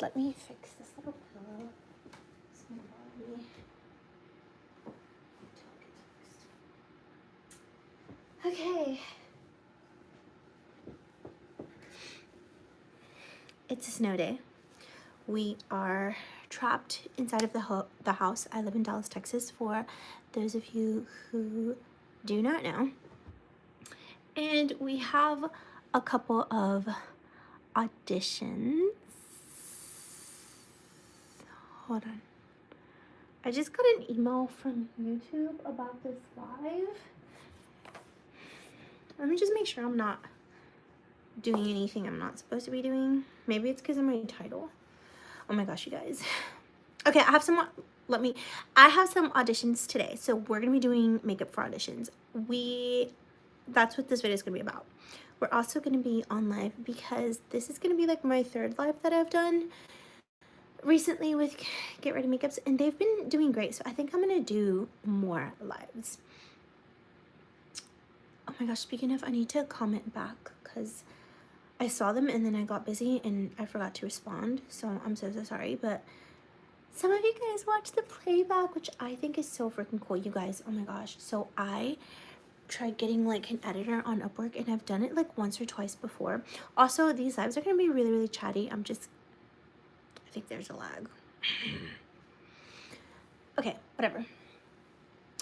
Let me fix this little pillow. It's my body. Okay. It's a snow day. We are trapped inside of the house. I live in Dallas, Texas, for those of you who do not know. And we have a couple of auditions. Hold on. I just got an email from YouTube about this live. Let me just make sure I'm not doing anything I'm not supposed to be doing. Maybe it's because of my title. Oh my gosh, you guys. Okay, I have some auditions today. So we're gonna be doing makeup for auditions. That's what this video is gonna be about. We're also gonna be on live because this is gonna be like my third live that I've done recently with Get Ready Makeups, and they've been doing great. So I think I'm gonna do more lives. Oh my gosh, speaking of, I need to comment back because I saw them and then I got busy and I forgot to respond. So I'm so sorry, but some of you guys watch the playback, which I think is so freaking cool, you guys. Oh my gosh. So I tried getting like an editor on Upwork, and I've done it like once or twice before. Also, these lives are gonna be really, really chatty. I think there's a lag. Okay, whatever.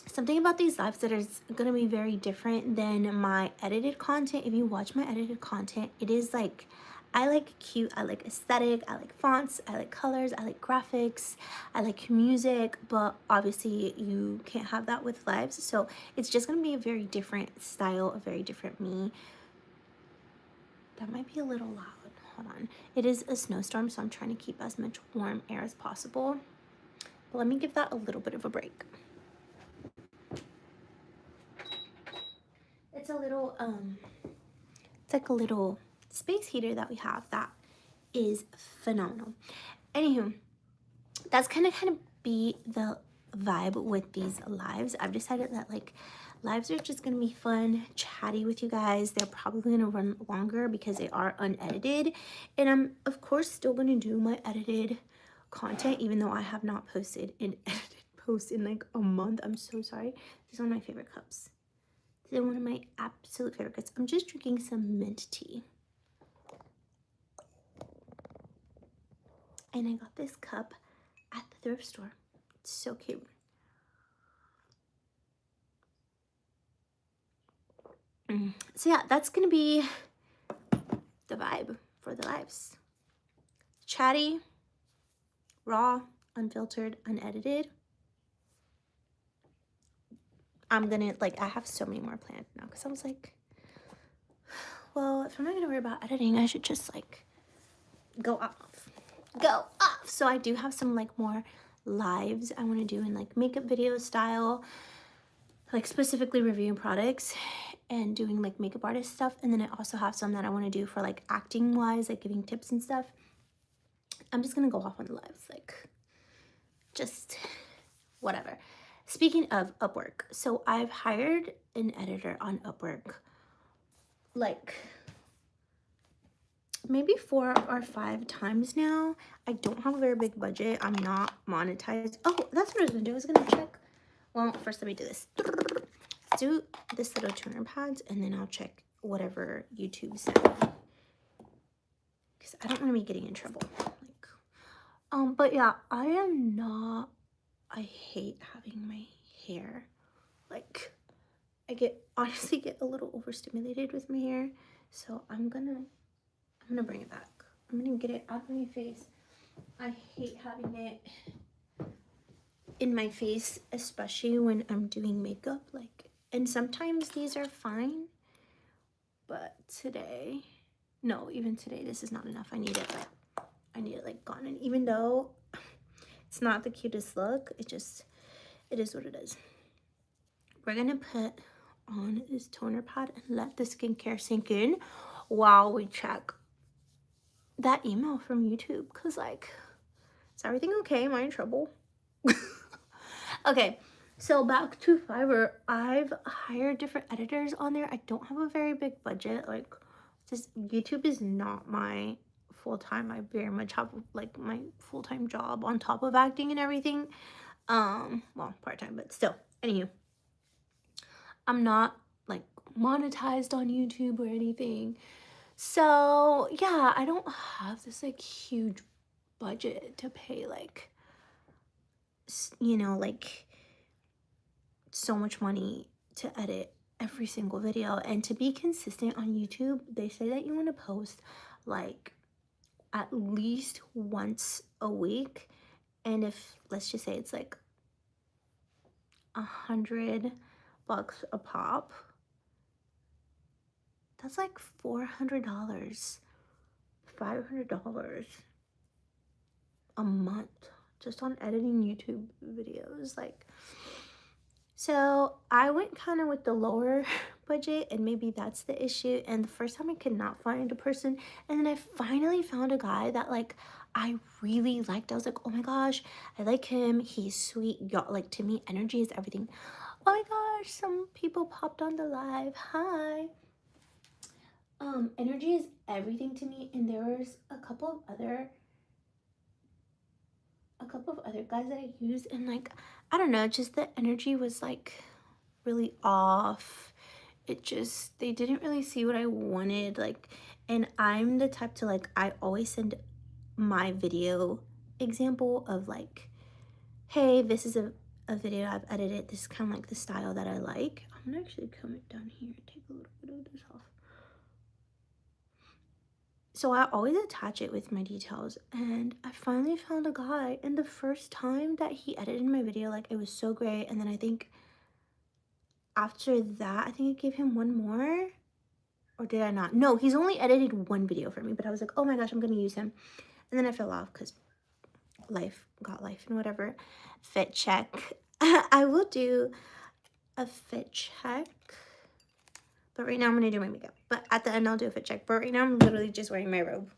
Something about these lives that is gonna be very different than my edited content. If you watch my edited content, it is like, I like cute, I like aesthetic, I like fonts, I like colors, I like graphics, I like music, but obviously you can't have that with lives. So it's just gonna be a very different style, a very different me. That might be a little loud. Hold on. It is a snowstorm, so I'm trying to keep as much warm air as possible. But let me give that a little bit of a break. It's a little, it's like a little space heater that we have that is phenomenal. Anywho, that's kind of be the vibe with these lives. I've decided that like lives are just gonna be fun, chatty with you guys. They're probably gonna run longer because they are unedited, and I'm of course still gonna do my edited content even though I have not posted an edited post in like a month. I'm so sorry. These are my favorite cups. They're one of my absolute favorite cups. I'm just drinking some mint tea. And I got this cup at the thrift store. It's so cute. So yeah, that's gonna be the vibe for the lives. Chatty, raw, unfiltered, unedited. I'm gonna I have so many more planned now because I was like, well, if I'm not gonna worry about editing, I should just like go off. So I do have some like more lives I want to do in like makeup video style, like specifically reviewing products and doing like makeup artist stuff. And then I also have some that I want to do for like acting wise, like giving tips and stuff. I'm just gonna go off on the lives, like just whatever. Speaking of Upwork, so I've hired an editor on Upwork like maybe 4 or 5 times now. I don't have a very big budget. I'm not monetized. Oh, that's what I was gonna do. I was gonna check. Well, first let me do this. Let's do this little tuner pads, and then I'll check whatever YouTube said. Because I don't want to be getting in trouble. But yeah, I hate having my hair. Like, I honestly get a little overstimulated with my hair. So I'm gonna bring it back. I'm gonna get it out of my face. I hate having it in my face, especially when I'm doing makeup. And sometimes these are fine, but today, no, even today, this is not enough. I need it like gone. And even though it's not the cutest look, it is what it is. We're gonna put on this toner pad and let the skincare sink in while we check that email from YouTube, because like, is everything okay? Am I in trouble? Okay, so back to Fiverr. I've hired different editors on there. I don't have a very big budget. Like, YouTube is not my full-time. I very much have like my full-time job on top of acting and everything. Well, part-time, but still. Anywho, I'm not like monetized on YouTube or anything. So yeah, I don't have this like huge budget to pay like, you know, like so much money to edit every single video. And to be consistent on YouTube, they say that you want to post like at least once a week. And if, let's just say it's like $100 a pop, that's like $400, $500 a month just on editing YouTube videos. Like, so I went kind of with the lower budget, and maybe that's the issue. And the first time I could not find a person, and then I finally found a guy that like I really liked. I was like, oh my gosh, I like him, he's sweet. Y'all, like, to me, energy is everything. Oh my gosh, some people popped on the live. Hi. Energy is everything to me. And there was a couple of other guys that I used, and like, I don't know, just the energy was like really off. It just, they didn't really see what I wanted. Like, and I'm the type to like, I always send my video example of like, hey, this is a video I've edited. This is kind of like the style that I like. I'm gonna actually come down here and take a little bit of this off. So I always attach it with my details, and I finally found a guy, and the first time that he edited my video, like, it was so great. And then I think after that, I think I gave him one more, or did I not? No, he's only edited one video for me, but I was like, oh my gosh, I'm gonna use him. And then I fell off because life got life and whatever. Fit check. I will do a fit check, but right now I'm gonna do my makeup. But at the end, I'll do a fit check. But right now, I'm literally just wearing my robe.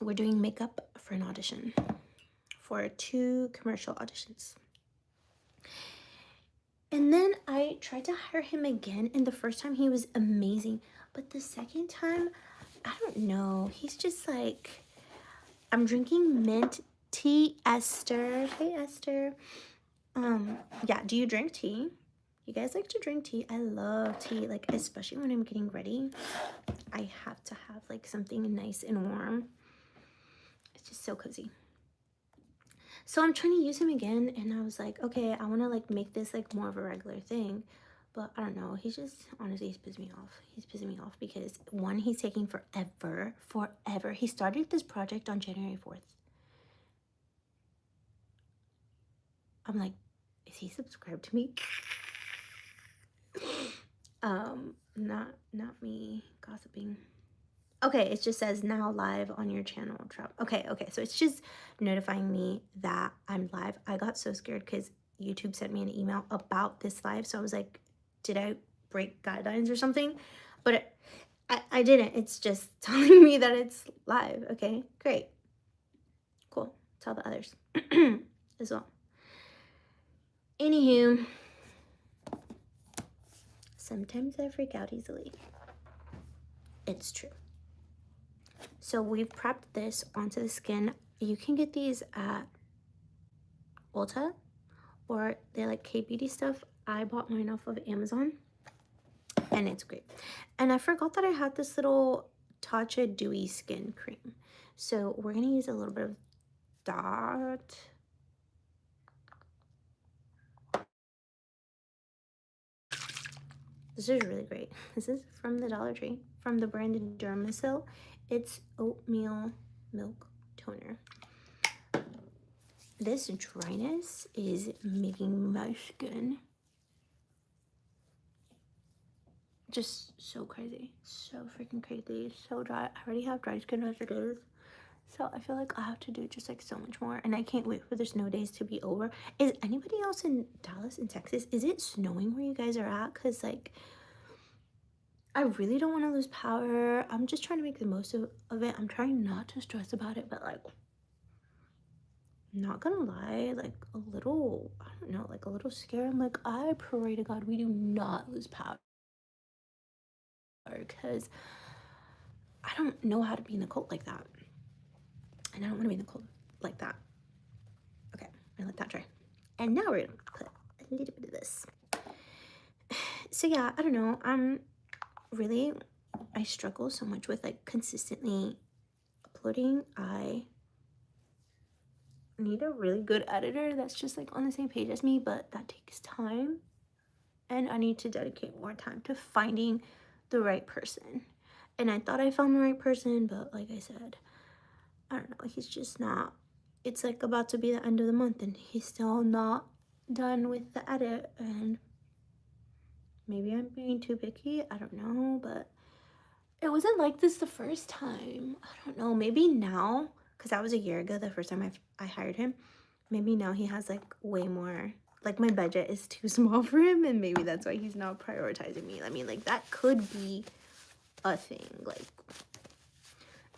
We're doing makeup for an audition, for 2 commercial auditions. And then I tried to hire him again, and the first time he was amazing, but the second time, I don't know, he's just like, I'm drinking mint tea. Esther, hey Esther. Yeah, do you drink tea? You guys like to drink tea? I love tea, like, especially when I'm getting ready. I have to have like something nice and warm. It's just so cozy. So I'm trying to use him again, and I was like, okay, I want to like make this like more of a regular thing. But I don't know, he's just, honestly, he's pissing me off. He's pissing me off because, one, he's taking forever. He started this project on January 4th. I'm like, is he subscribed to me? Not me gossiping. Okay, it just says now live on your channel, Trap. Okay, so it's just notifying me that I'm live. I got so scared because YouTube sent me an email about this live, so I was like, did I break guidelines or something? But I didn't. It's just telling me that it's live. Okay, great. Cool. Tell the others as well. Anywho, sometimes I freak out easily. It's true. So we've prepped this onto the skin. You can get these at Ulta, or they're like K-Beauty stuff. I bought mine off of Amazon, and it's great. And I forgot that I had this little Tatcha Dewy Skin Cream. So we're going to use a little bit of that. This is really great. This is from the Dollar Tree, from the brand Dermasil. It's oatmeal milk toner. This dryness is making my skin just so crazy. So freaking crazy. So dry. I already have dry skin as it is. So I feel like I have to do just like so much more. And I can't wait for the snow days to be over. Is anybody else in Dallas and Texas? Is it snowing where you guys are at? Because like, I really don't want to lose power. I'm just trying to make the most of it. I'm trying not to stress about it. But like, not gonna lie, like a little, I don't know, like a little scared. I'm like, I pray to God we do not lose power. because I don't know how to be in the cold like that. And I don't want to be in the cold like that. Okay, I'm gonna let that dry. And now we're gonna put a little bit of this. So yeah, I don't know. I struggle so much with like consistently uploading. I need a really good editor that's just like on the same page as me, but that takes time. And I need to dedicate more time to finding the right person. And I thought I found the right person, but like I said, I don't know, he's just not. It's like about to be the end of the month and he's still not done with the edit. And maybe I'm being too picky, I don't know, but it wasn't like this the first time. I don't know, maybe now, because that was a year ago the first time I hired him. Maybe now he has like way more, like my budget is too small for him, and maybe that's why he's not prioritizing me. I mean, like that could be a thing, like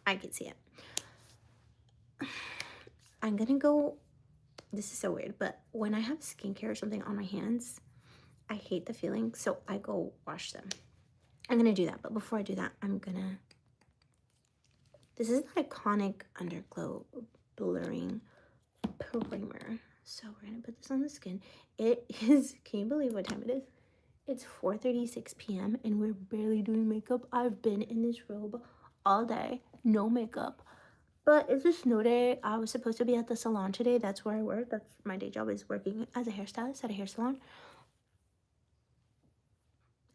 I could see it. I'm gonna go, this is so weird, but when I have skincare or something on my hands, I hate the feeling, so I go wash them. I'm gonna do that, but before I do that, this is the Iconic Underglow Blurring Primer. So we're gonna put this on the skin. It is, can you believe what time it is? It's 4:36 p.m. and we're barely doing makeup. I've been in this robe all day, no makeup. But it's a snow day. I was supposed to be at the salon today. That's where I work. That's my day job, is working as a hairstylist at a hair salon.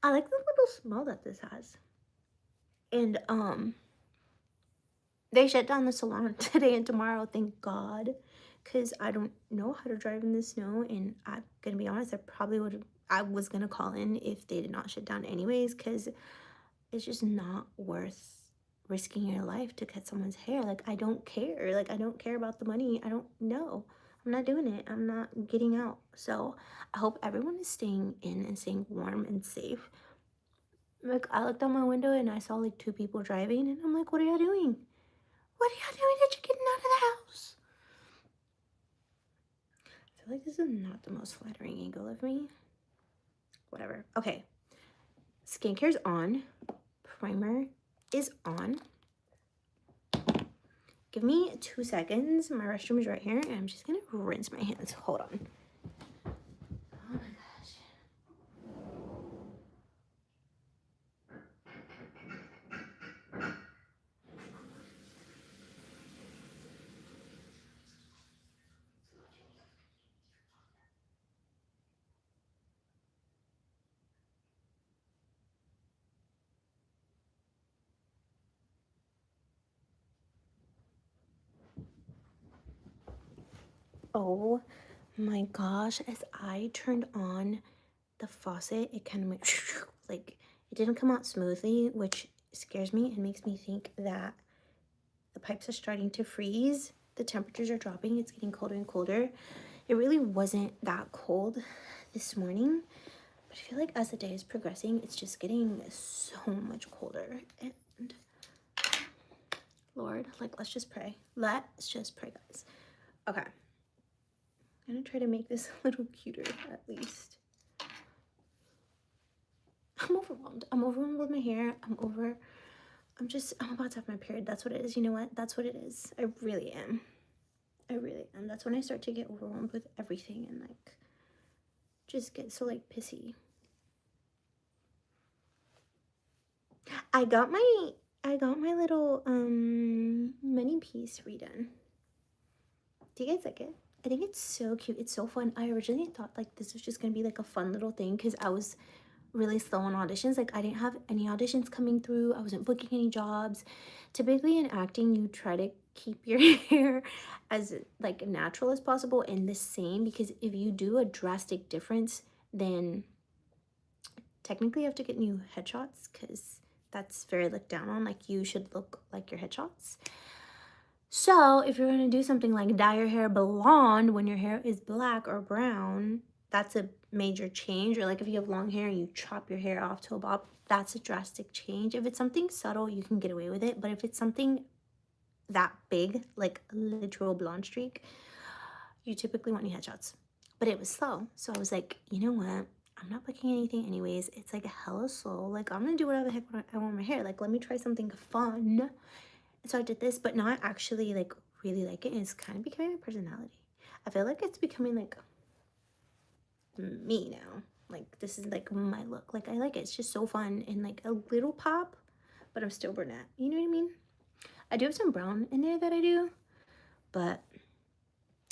I like the little smell that this has. And they shut down the salon today and tomorrow, thank God, because I don't know how to drive in the snow. And I'm gonna be honest, I was gonna call in if they did not shut down anyways, because it's just not worth risking your life to cut someone's hair. Like, I don't care. Like, I don't care about the money. I don't know. I'm not doing it. I'm not getting out. So I hope everyone is staying in and staying warm and safe. Like, I looked out my window and I saw like 2 people driving, and I'm like, what are y'all doing? What are y'all doing that you're getting out of the house? I feel like this is not the most flattering angle of me. Whatever. Okay. Skincare's on. Primer is on. Give me 2 seconds. My restroom is right here, and I'm just gonna rinse my hands. Hold on. Oh my gosh. Oh my gosh, as I turned on the faucet, it kind of went like, it didn't come out smoothly, which scares me and makes me think that the pipes are starting to freeze. The temperatures are dropping. It's getting colder and colder. It really wasn't that cold this morning, but I feel like as the day is progressing, it's just getting so much colder. And Lord, like, let's just pray. Let's just pray, guys. Okay. I'm gonna try to make this a little cuter, at least. I'm overwhelmed. I'm overwhelmed with my hair. I'm about to have my period. That's what it is. You know what? That's what it is. I really am. I really am. That's when I start to get overwhelmed with everything and like just get so like pissy. I got my little money piece redone. Do you guys like it? I think it's so cute. It's so fun. I originally thought like this was just gonna be like a fun little thing because I was really slow on auditions. Like, I didn't have any auditions coming through. I wasn't booking any jobs. Typically in acting, you try to keep your hair as like natural as possible and the same, because if you do a drastic difference, then technically you have to get new headshots, because that's very looked down on. Like, you should look like your headshots. So if you're going to do something like dye your hair blonde when your hair is black or brown, that's a major change. Or like if you have long hair and you chop your hair off to a bob, that's a drastic change. If it's something subtle, you can get away with it. But if it's something that big, like a literal blonde streak, you typically want new headshots. But it was slow. So I was like, you know what? I'm not booking anything anyways. It's like hella slow. Like, I'm gonna do whatever the heck I want with my hair. Like, let me try something fun. So I did this, but now I actually like really like it. And it's kind of becoming my personality. I feel like it's becoming like me now. Like, this is like my look. Like, I like it. It's just so fun and like a little pop, but I'm still brunette. You know what I mean? I do have some brown in there that I do, but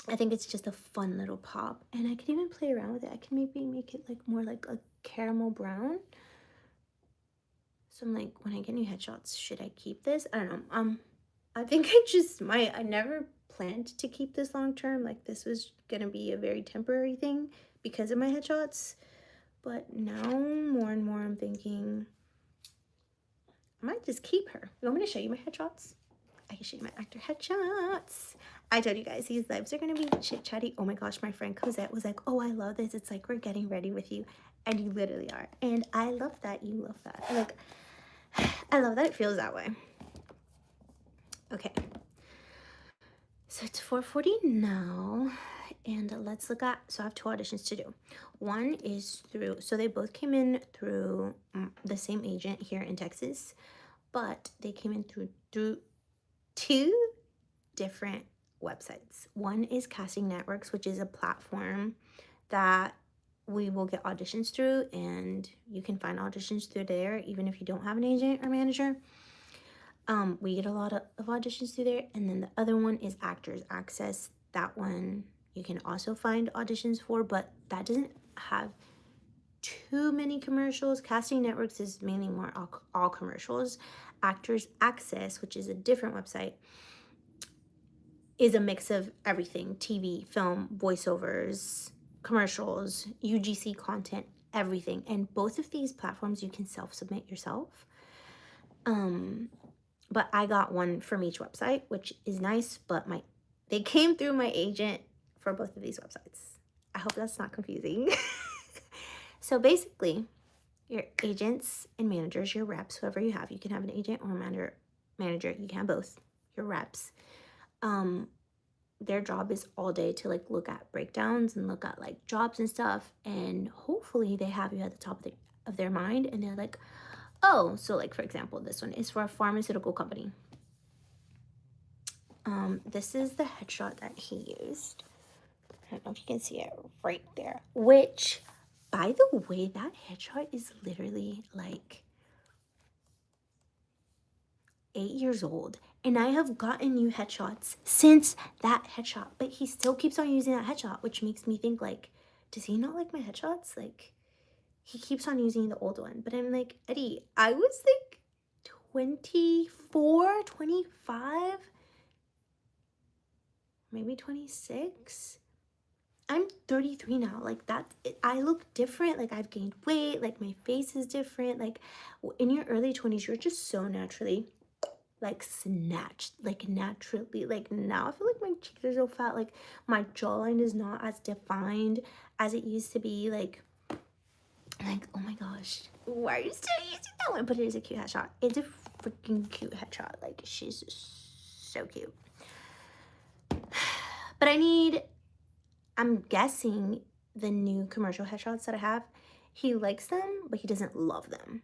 I think it's just a fun little pop. And I could even play around with it. I can maybe make it like more like a caramel brown. So I'm like, when I get new headshots, should I keep this? I don't know. I think I just might. I never planned to keep this long term. Like, this was gonna be a very temporary thing because of my headshots. But now more and more I'm thinking I might just keep her. You want me to show you my headshots? I can show you my actor headshots. I told you guys these lives are gonna be chit chatty. Oh my gosh, my friend Cosette was like, oh, I love this. It's like we're getting ready with you. And you literally are. And I love that you love that. Like, I love that it feels that way. Okay. So it's 4:40 now. And let's look at, so I have 2 auditions to do. One is through, so they both came in through the same agent here in Texas, but they came in through 2 different websites. One is Casting Networks, which is a platform that we will get auditions through, and you can find auditions through there even if you don't have an agent or manager. We get a lot of auditions through there. And then the other one is Actors Access. That one you can also find auditions for, but that doesn't have too many commercials. Casting Networks is mainly more all commercials. Actors Access, which is a different website, is a mix of everything: TV, film, voiceovers, commercials, UGC content, everything. And both of these platforms you can self-submit yourself. But I got one from each website, which is nice, but they came through my agent for both of these websites. I hope that's not confusing. So basically, your agents and managers, your reps, whoever you have can have an agent or a manager, you can have both, your reps. Their job is all day to like look at breakdowns and look at like jobs and stuff, and hopefully they have you at the top of their mind, and they're like, oh, so like for example, this one is for a pharmaceutical company. This is the headshot that he used. I don't know if you can see it right there, which, by the way, that headshot is literally like 8 years old, and I have gotten new headshots since that headshot, but he still keeps on using that headshot, which makes me think, like, does he not like my headshots? Like, he keeps on using the old one. But I'm like, Eddie, I was like 24, 25, maybe 26. I'm 33 now. Like, I look different. Like, I've gained weight. Like, my face is different. Like, in your early 20s, you're just so naturally like snatched, like naturally. Like, now I feel like my cheeks are so fat. Like, my jawline is not as defined as it used to be. Like, oh my gosh, why are you still using that one? But it is a cute headshot. It's a freaking cute headshot. Like, she's so cute. But I'm guessing the new commercial headshots that I have, he likes them, but he doesn't love them.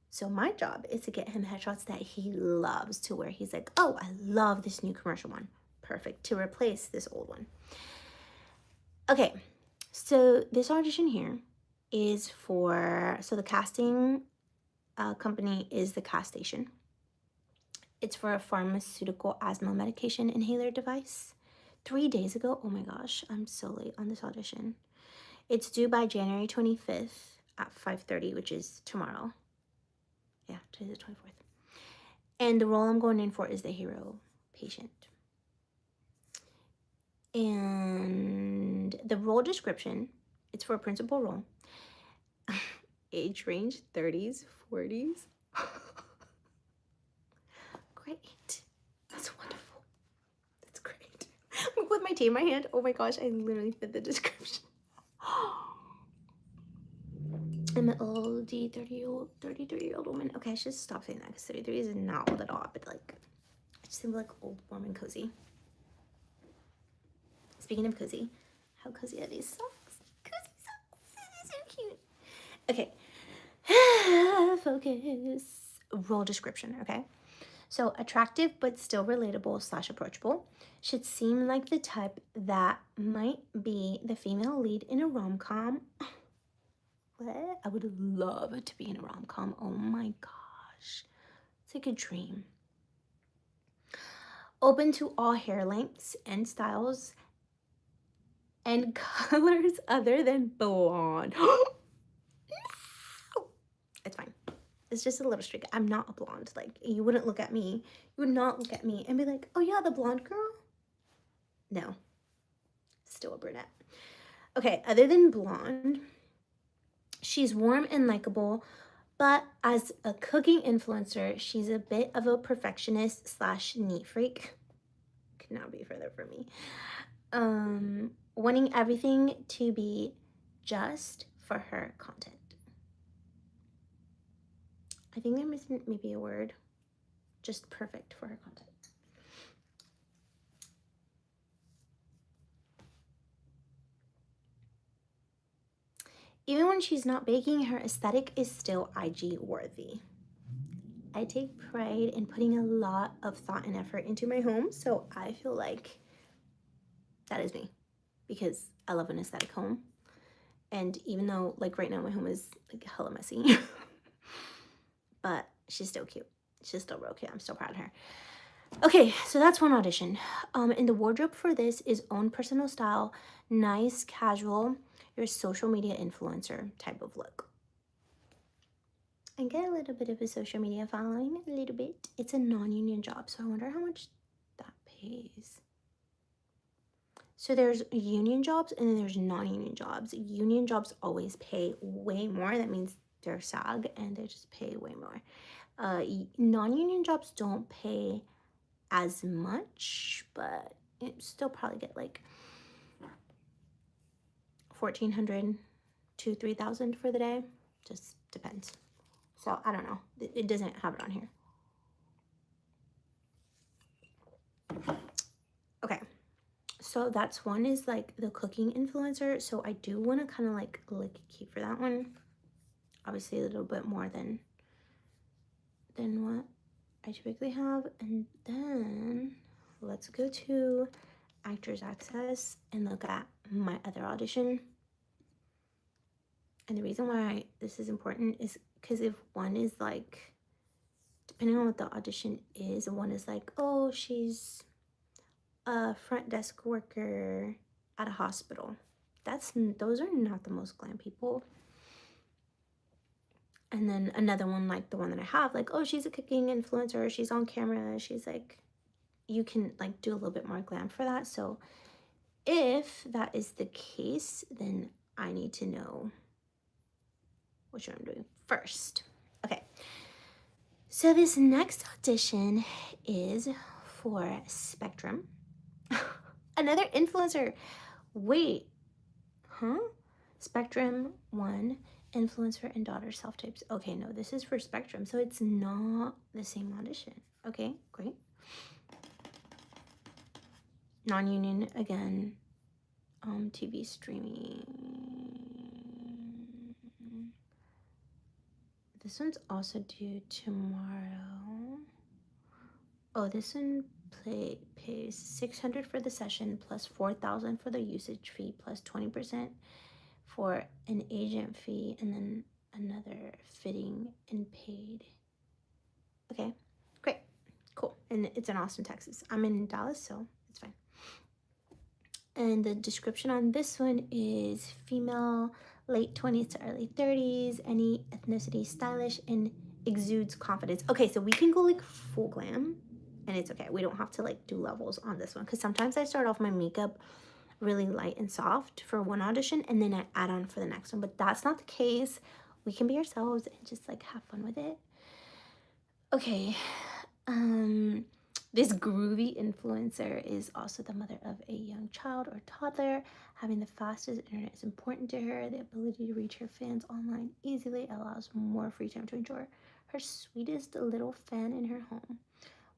So my job is to get him headshots that he loves, to where he's like, oh, I love this new commercial one. Perfect, to replace this old one. Okay, so this audition here is for, so the casting company is the Cast Station. It's for a pharmaceutical asthma medication inhaler device. 3 days ago, oh my gosh, I'm so late on this audition. It's due by January 25th at 5:30, which is tomorrow. Yeah, today's the 24th. And the role I'm going in for is the hero patient. And the role description, it's for a principal role. Age range 30s, 40s. Great. That's wonderful. That's great. With my tea in my hand. Oh my gosh, I literally fit the description. I'm an old 33-year-old woman. Okay, I should stop saying that because 33 is not old at all, but like, I just think like old, warm, and cozy. Speaking of cozy, how cozy are these socks? Cozy socks. They're so cute. Okay. Focus. Role description, okay? So attractive but still relatable / approachable. Should seem like the type that might be the female lead in a rom-com. What? I would love to be in a rom-com. Oh my gosh. It's like a dream. Open to all hair lengths and styles and colors other than blonde. No! It's fine. It's just a little streak. I'm not a blonde. Like, you wouldn't look at me. You would not look at me and be like, oh yeah, the blonde girl? No. Still a brunette. Okay, other than blonde, she's warm and likable, but as a cooking influencer, she's a bit of a perfectionist / neat freak. Could not be further from me. Wanting everything to be just for her content. I think they're missing maybe a word. Just perfect for her content. Even when she's not baking, her aesthetic is still IG worthy. I take pride in putting a lot of thought and effort into my home, so I feel like that is me because I love an aesthetic home. And even though, like, right now my home is like hella messy, but she's still cute. She's still real cute. I'm still proud of her. Okay, so that's one audition. And the wardrobe for this is own personal style, nice, casual, your social media influencer type of look. And get a little bit of a social media following, a little bit. It's a non-union job, so I wonder how much that pays. So there's union jobs and then there's non-union jobs. Union jobs always pay way more. That means they're SAG and they just pay way more. Non-union jobs don't pay as much, but it still probably get like $1,400 to $3,000 for the day. Just depends. So I don't know. It doesn't have it on here. Okay. So that's one is like the cooking influencer. So I do want to kind of like keep for that one. Obviously a little bit more than what I typically have. And then let's go to Actors Access and look at my other audition. And the reason why this is important is because if one is like, depending on what the audition is, one is like, oh, she's a front desk worker at a hospital. Those are not the most glam people. And then another one, like the one that I have, like, oh, she's a cooking influencer, she's on camera, she's like, you can like do a little bit more glam for that. So if that is the case, then I need to know which one I'm doing first. Okay, so this next audition is for Spectrum. Another influencer. Wait, huh? Spectrum 1, influencer and daughter self-tapes. Okay, no, this is for Spectrum, so it's not the same audition. Okay, great. Non-union again. TV streaming. This one's also due tomorrow. Oh, this one pays $600 for the session plus $4,000 for the usage fee plus 20% for an agent fee and then another fitting and paid. Okay, great, cool. And it's in Austin, Texas. I'm in Dallas, so it's fine. And the description on this one is female, late 20s to early 30s, any ethnicity, stylish, and exudes confidence. Okay, so we can go like full glam, and it's okay. We don't have to like do levels on this one, because sometimes I start off my makeup really light and soft for one audition, and then I add on for the next one, but that's not the case. We can be ourselves and just like have fun with it. Okay, this groovy influencer is also the mother of a young child or toddler. Having the fastest internet is important to her. The ability to reach her fans online easily allows more free time to enjoy her sweetest little fan in her home.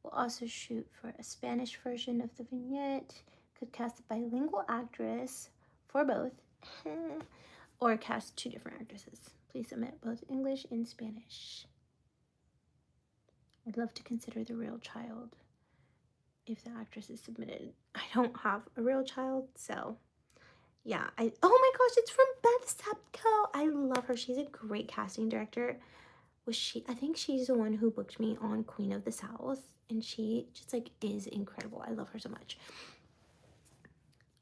We'll also shoot for a Spanish version of the vignette. Could cast a bilingual actress for both, or cast 2 different actresses. Please submit both English and Spanish. I'd love to consider the real child if the actress is submitted. I don't have a real child, so yeah. Oh my gosh, it's from Beth Sapko. I love her. She's a great casting director. I think she's the one who booked me on Queen of the South, and she just like is incredible. I love her so much.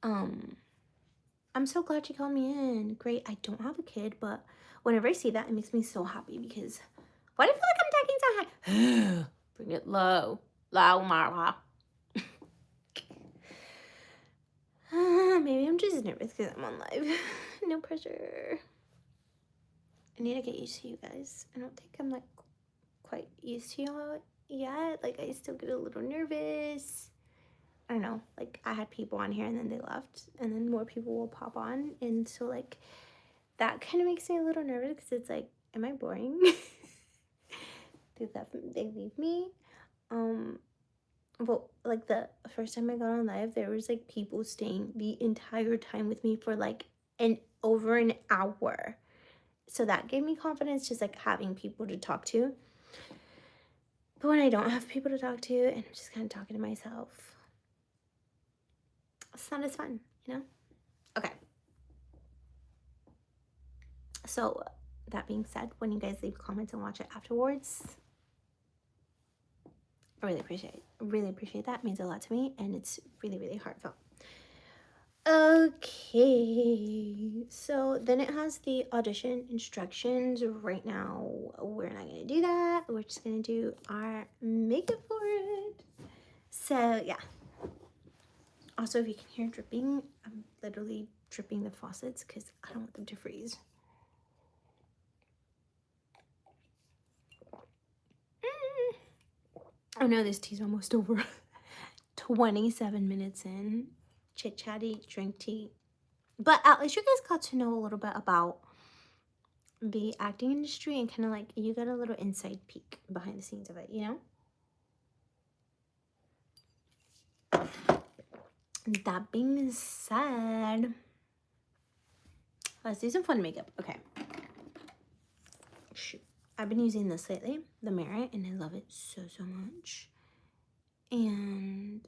I'm so glad she called me in. Great. I don't have a kid, but whenever I see that, it makes me so happy because why do I feel like I'm talking so high? Bring it low. Low, Marla. Maybe I'm just nervous because I'm on live. No pressure. I need to get used to you guys. I don't think I'm like quite used to you yet. Like I still get a little nervous. I don't know, like I had people on here and then they left and then more people will pop on, and so like that kind of makes me a little nervous because it's like, am I boring? They leave me. But like the first time I got on live, there was like people staying the entire time with me for like over an hour, so that gave me confidence, just like having people to talk to. But when I don't have people to talk to and I'm just kind of talking to myself, it's not as fun, you know? Okay. So that being said, when you guys leave comments and watch it afterwards, I really appreciate it. Really appreciate that. It means a lot to me, and it's really, really heartfelt. Okay, so then it has the audition instructions. Right now, we're not gonna do that. We're just gonna do our makeup for it. So yeah. Also, if you can hear dripping, I'm literally dripping the faucets because I don't want them to freeze. Oh no, this tea's almost over. 27 minutes in. Chit chatty, drink tea. But at least you guys got to know a little bit about the acting industry and kind of like you got a little inside peek behind the scenes of it, you know? That being said, let's do some fun makeup. Okay. Shoot. I've been using this lately, the Merit, and I love it so, so much. And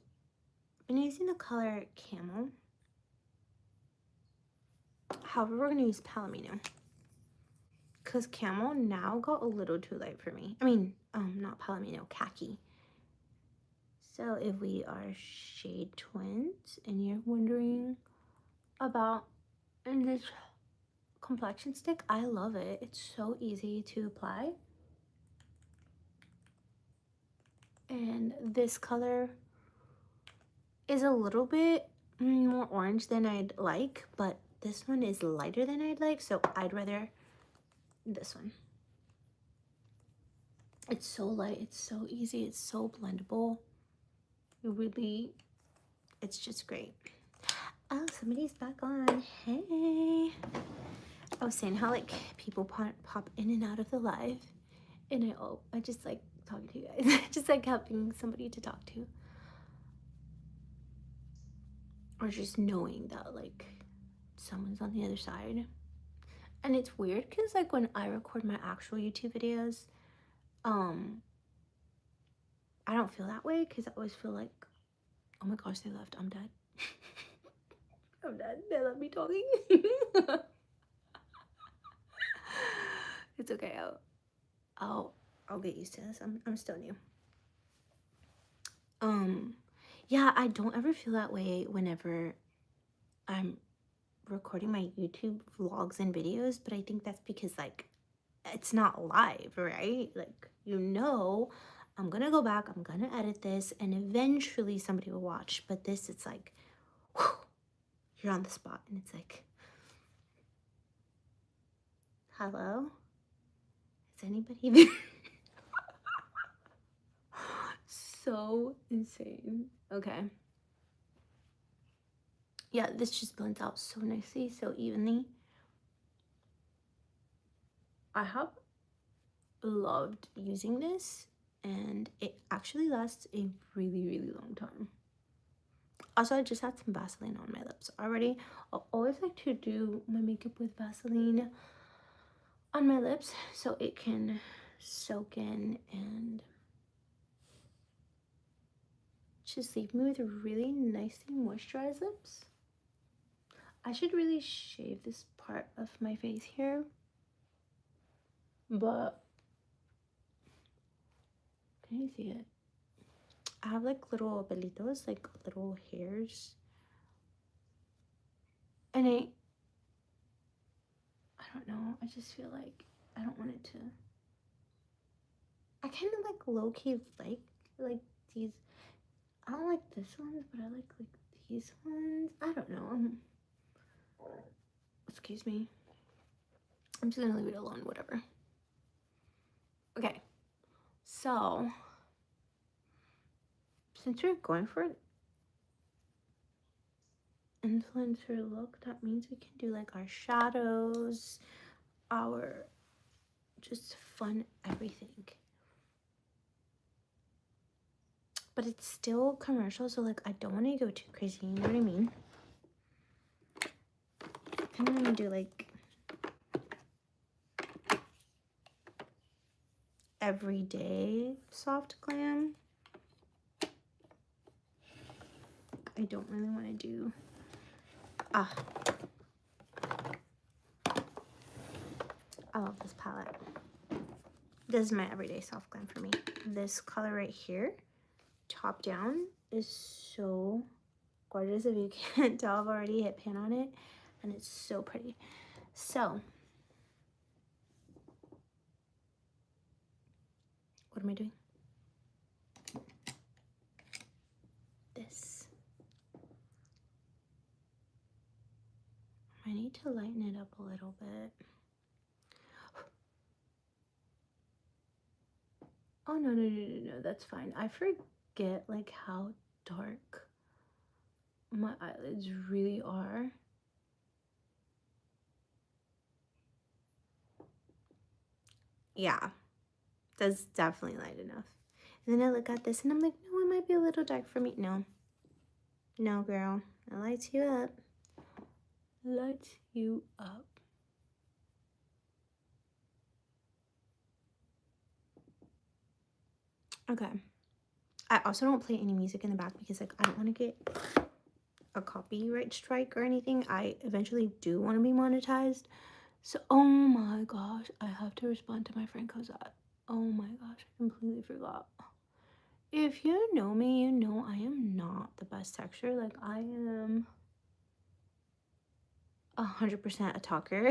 I've been using the color Camel. However, we're going to use Palomino. Because Camel now got a little too light for me. I mean, not Palomino, Khaki. So if we are shade twins and you're wondering about this complexion stick, I love it. It's so easy to apply. And this color is a little bit more orange than I'd like, but this one is lighter than I'd like, so I'd rather this one. It's so light, it's so easy, it's so blendable. It's just great. Oh, somebody's back on. Hey. I was saying how like people pop in and out of the live, and I just like talking to you guys. Just like having somebody to talk to, or just knowing that like someone's on the other side. And it's weird because like when I record my actual YouTube videos, I don't feel that way because I always feel like, oh my gosh, they left, I'm dead. I'm dead. They left me talking. It's okay. I'll get used to this. I'm still new. Yeah, I don't ever feel that way whenever I'm recording my YouTube vlogs and videos, but I think that's because like it's not live, right? Like, you know, I'm gonna go back, I'm gonna edit this, and eventually somebody will watch. But this, it's like, whew, you're on the spot, and it's like, hello? Is anybody there? So insane. Okay. Yeah, this just blends out so nicely, so evenly. I have loved using this, and it actually lasts a really, really long time. Also, I just had some Vaseline on my lips already. I always like to do my makeup with Vaseline on my lips so it can soak in and just leave me with really nicely moisturized lips. I should really shave this part of my face here, but can you see it? I have like little pelitos, like little hairs, and I don't know, I just feel like I don't want it to, I kind of like low-key like these, I don't like this ones, but I like these ones. I don't know. Excuse me. I'm just gonna leave it alone, whatever. Okay, so since we're going for an influencer look, that means we can do like our shadows, our just fun everything. But it's still commercial, so like I don't want to go too crazy, you know what I mean? I kind of want to do like everyday soft glam. I don't really want to do I love this palette. This is my everyday soft glam for me. This color right here, top down, is so gorgeous. If you can't tell, I've already hit pan on it and it's so pretty. So what am I doing? This. I need to lighten it up a little bit. Oh, no, that's fine. I forget like how dark my eyelids really are. Yeah, that's definitely light enough. And then I look at this and I'm like, no, it might be a little dark for me. No, girl, it lights you up. Lights you up. Okay. I also don't play any music in the back because like I don't want to get a copyright strike or anything. I eventually do want to be monetized. So, oh my gosh, I have to respond to my friend Cosette. Oh my gosh, I completely forgot. If you know me, you know I am not the best texture. Like I am 100% a talker,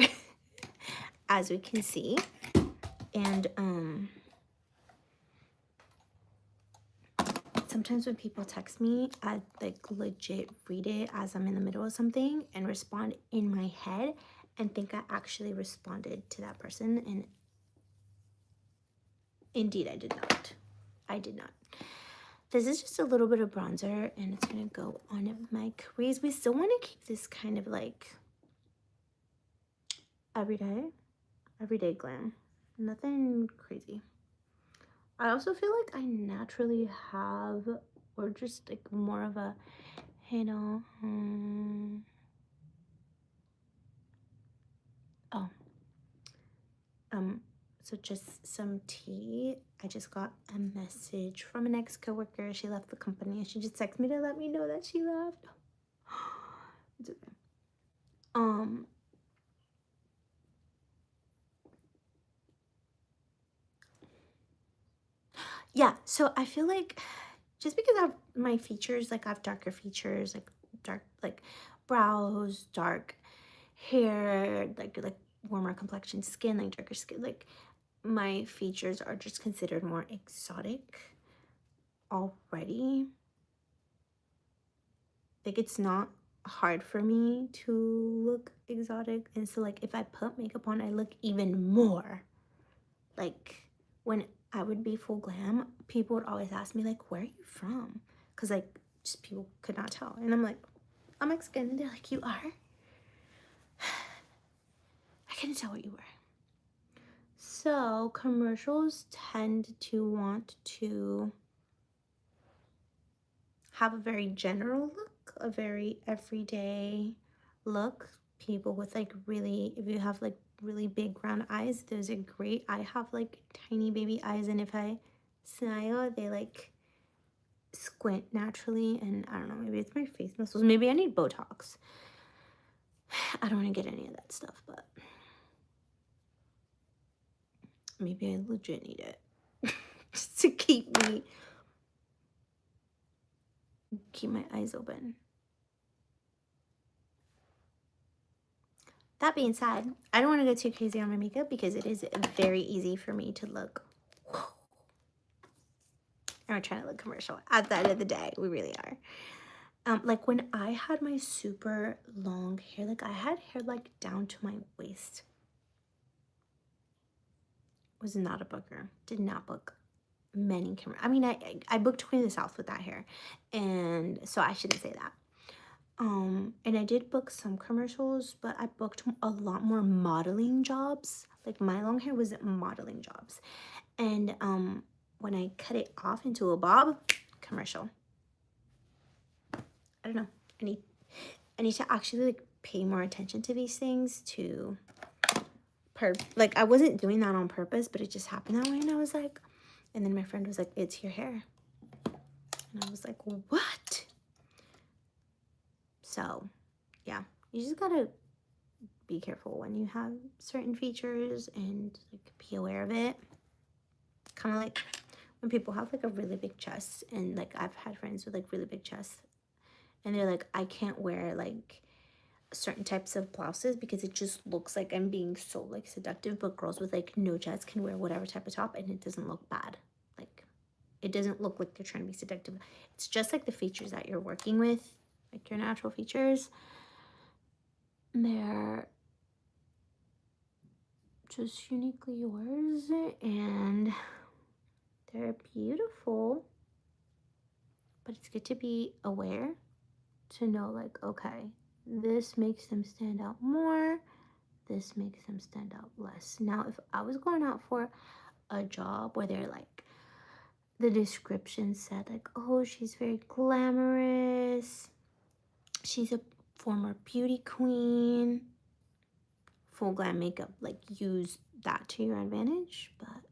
as we can see. And sometimes when people text me, I like legit read it as I'm in the middle of something and respond in my head and think I actually responded to that person, and indeed I did not. I did not. This is just a little bit of bronzer and it's gonna go on my crease. We still want to keep this kind of like everyday glam. Nothing crazy. I also feel like I naturally have, or just like more of a, you know, so just some tea. I just got a message from an ex-coworker. She left the company and she just texted me to let me know that she left. It's okay. Yeah, so I feel like just because I have my features, like I have darker features, like dark, like brows, dark hair, like warmer complexion skin, like darker skin, like my features are just considered more exotic already. Like it's not hard for me to look exotic, and so like if I put makeup on, I look even more. Like when I would be full glam, people would always ask me like, where are you from? Because like just people could not tell, and I'm like, I'm Mexican, and they're like, you are? I couldn't tell what you were. So commercials tend to want to have a very general look, a very everyday look. People with like really, if you have like really big round eyes, those are great. I have like tiny baby eyes, and if I smile, they like squint naturally, and I don't know, maybe it's my face muscles. Maybe I need Botox. I don't want to get any of that stuff, but maybe I legit need it just to keep my eyes open. That being said, I don't want to go too crazy on my makeup because it is very easy for me to look. I'm trying to look commercial. At the end of the day, we really are. Like when I had my super long hair, like I had hair like down to my waist. Was not a booker. Did not book many I mean, I booked Queen of the South with that hair, and so I shouldn't say that. And I did book some commercials, but I booked a lot more modeling jobs. Like my long hair was modeling jobs. And when I cut it off into a bob, commercial. I don't know. I need to actually like pay more attention to these things to like I wasn't doing that on purpose, but it just happened that way, and I was like, and then my friend was like, "It's your hair." And I was like, "What?" So, yeah, you just gotta be careful when you have certain features and like be aware of it. Kind of like when people have like a really big chest, and like I've had friends with like really big chests, and they're like, I can't wear like certain types of blouses because it just looks like I'm being so like seductive, but girls with like no chest can wear whatever type of top and it doesn't look bad. Like it doesn't look like they're trying to be seductive. It's just like the features that you're working with, like your natural features, they're just uniquely yours and they're beautiful. But it's good to be aware, to know like, okay, this makes them stand out more, this makes them stand out less. Now, if I was going out for a job where they're like, the description said like, oh, she's very glamorous, she's a former beauty queen, full glam makeup, like use that to your advantage. But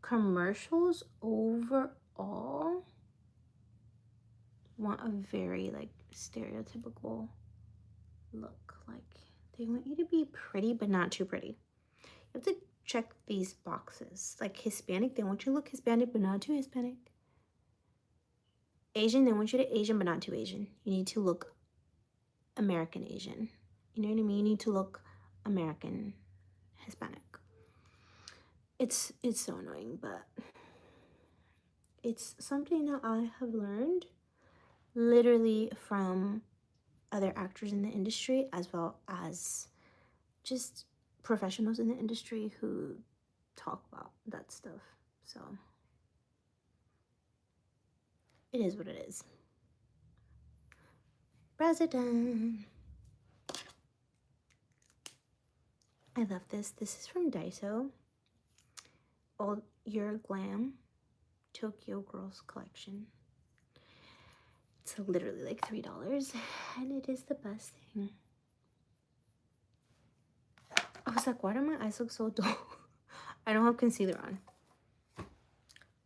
commercials overall want a very like stereotypical look. Like they want you to be pretty but not too pretty. You have to check these boxes. Like Hispanic, they want you to look Hispanic but not too Hispanic. Asian, they want you to Asian but not too Asian. You need to look American Asian. You know what I mean? You need to look American Hispanic. It's so annoying, but it's something that I have learned literally from other actors in the industry, as well as just professionals in the industry who talk about that stuff. So it is what it is. President. I love this. This is from Daiso. All Your Glam Tokyo Girls collection. It's literally like $3, and it is the best thing. I was like, why do my eyes look so dull? I don't have concealer on,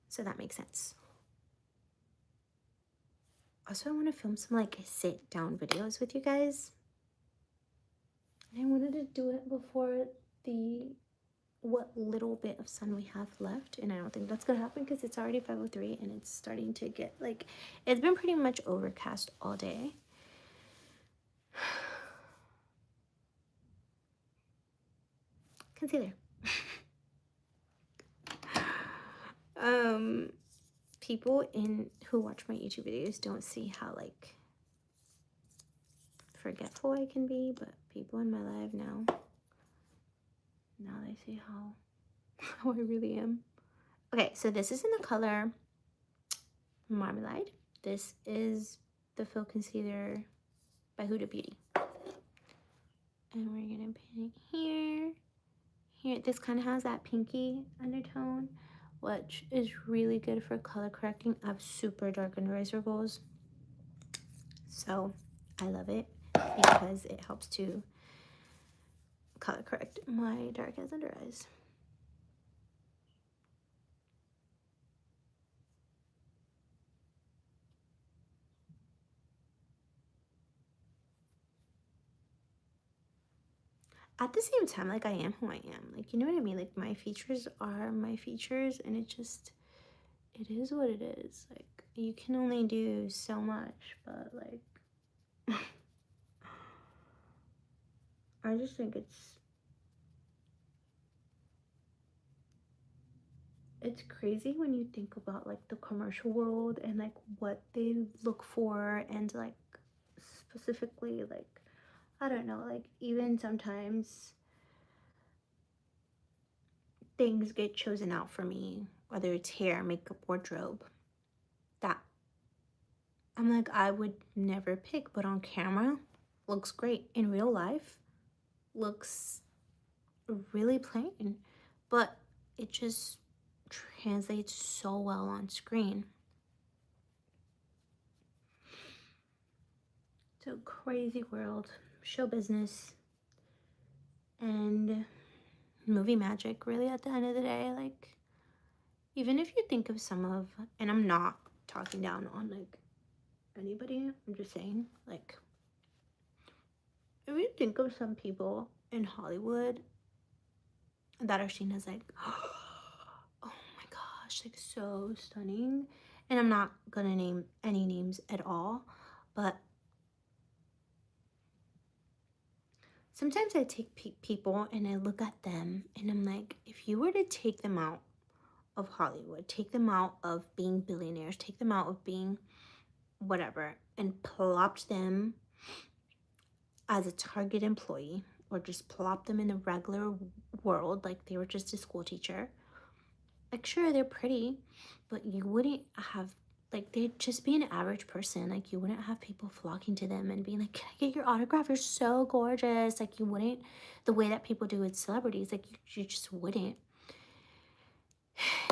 so that makes sense. Also, I want to film some like sit down videos with you guys, and I wanted to do it before what little bit of sun we have left, and I don't think that's gonna happen because it's already 5:03 and it's starting to get like, it's been pretty much overcast all day. Concealer. People who watch my YouTube videos don't see how like forgetful I can be, but people in my life now they see how I really am. Okay, so this is in the color Marmalade. This is the Fill Concealer by Huda Beauty. And we're gonna pin it here. Here, this kind of has that pinky undertone, which is really good for color correcting. I have super dark under eye circles, so I love it because it helps to color correct my dark eyes under eyes. At the same time, like, I am who I am. Like, you know what I mean? Like, my features are my features, and it is what it is. Like, you can only do so much, but, like, I just think it's crazy when you think about, like, the commercial world and, like, what they look for, and, like, specifically, like, I don't know, like, even sometimes things get chosen out for me, whether it's hair, makeup, wardrobe, that I'm like, I would never pick, but on camera looks great. In real life looks really plain, but it just translates so well on screen. It's a crazy world, show business and movie magic, really, at the end of the day. Like, even if you think of some of, and I'm not talking down on, like, anybody, I'm just saying, like, if you think of some people in Hollywood that are seen as, like, oh my gosh, like, so stunning, and I'm not gonna name any names at all, but sometimes I take people and I look at them and I'm like, if you were to take them out of Hollywood, take them out of being billionaires, take them out of being whatever, and plopped them as a Target employee, or just plop them in the regular world like they were just a school teacher, like, sure, they're pretty, but you wouldn't have, like, they'd just be an average person. Like, you wouldn't have people flocking to them and being like, can I get your autograph? You're so gorgeous. Like, you wouldn't, the way that people do with celebrities, like, you just wouldn't.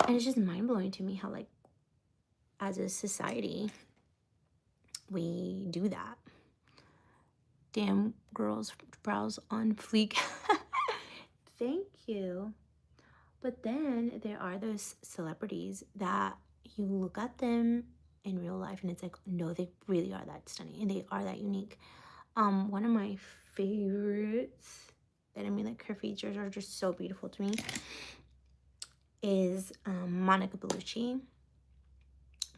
And it's just mind-blowing to me how, like, as a society, we do that. Damn, girls' brows on fleek. Thank you. But then there are those celebrities that you look at them in real life and it's like, no, they really are that stunning and they are that unique. One of my favorites, and I mean, like, her features are just so beautiful to me, is Monica Bellucci.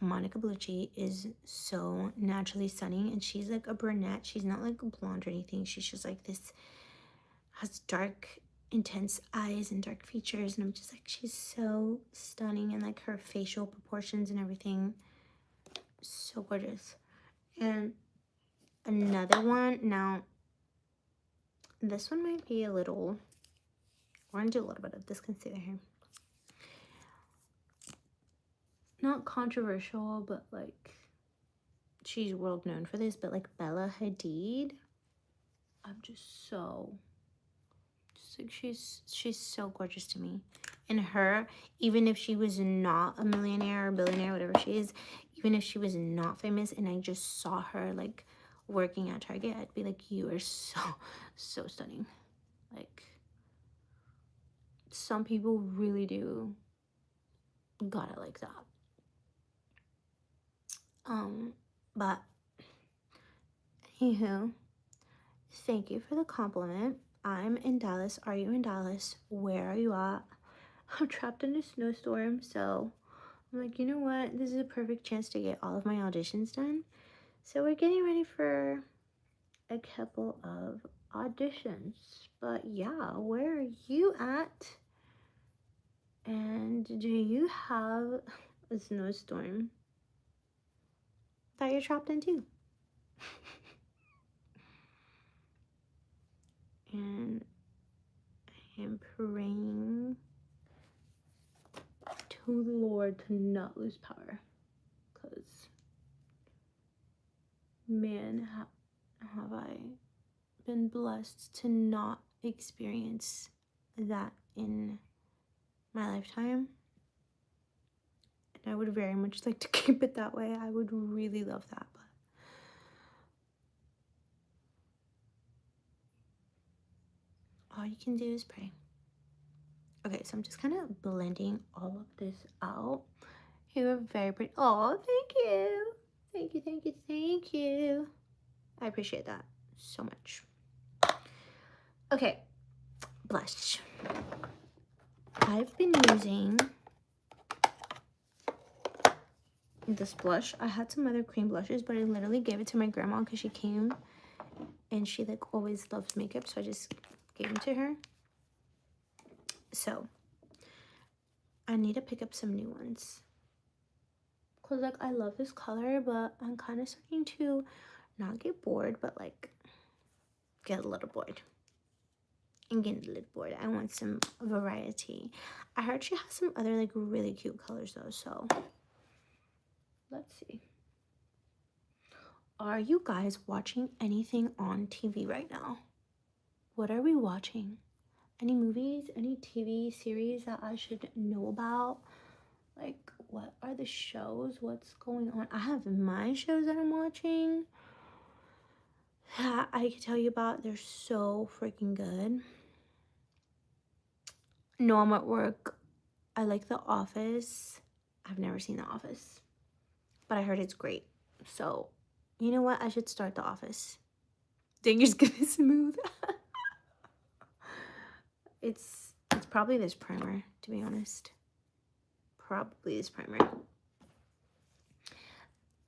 Monica Bellucci is so naturally stunning, and she's like a brunette. She's not like a blonde or anything. She's just like this, has dark, intense eyes and dark features, and I'm just like, she's so stunning, and like her facial proportions and everything, so gorgeous. And another one, now this one might be a little, we're gonna do a little bit of this concealer here, not controversial, but like, she's world known for this, but like Bella Hadid, I'm just so, like, she's so gorgeous to me. And her, even if she was not a millionaire or billionaire, whatever she is, even if she was not famous and I just saw her like working at Target, I'd be like, you are so stunning. Like, some people really do got it like that. But anywho, thank you for the compliment. I'm in Dallas. Are you in Dallas? Where are you at? I'm trapped in a snowstorm, so I'm like, you know what? This is a perfect chance to get all of my auditions done. So we're getting ready for a couple of auditions. But yeah, where are you at? And do you have a snowstorm that you're trapped in too? And I am praying to the Lord to not lose power, because man, have I been blessed to not experience that in my lifetime, and I would very much like to keep it that way. I would really love that, but all you can do is pray. Okay, so I'm just kind of blending all of this out. You are very pretty. Oh, thank you. Thank you, thank you, thank you. I appreciate that so much. Okay, blush. I've been using this blush. I had some other cream blushes, but I literally gave it to my grandma because she came and she like always loves makeup, so I just gave them to her. So I need to pick up some new ones because like I love this color, but I'm kind of starting to not get bored, but like get a little bored. And getting a little bored. I want some variety. I heard she has some other like really cute colors though, so let's see. Are you guys watching anything on TV right now? What are we watching? Any movies, any TV series that I should know about? Like, what are the shows? What's going on? I have my shows that I'm watching that I can tell you about. They're so freaking good. No, I'm at work. I like The Office. I've never seen The Office, but I heard it's great. So, you know what? I should start The Office. Dang, you're just gonna smooth. It's probably this primer, to be honest. Probably this primer.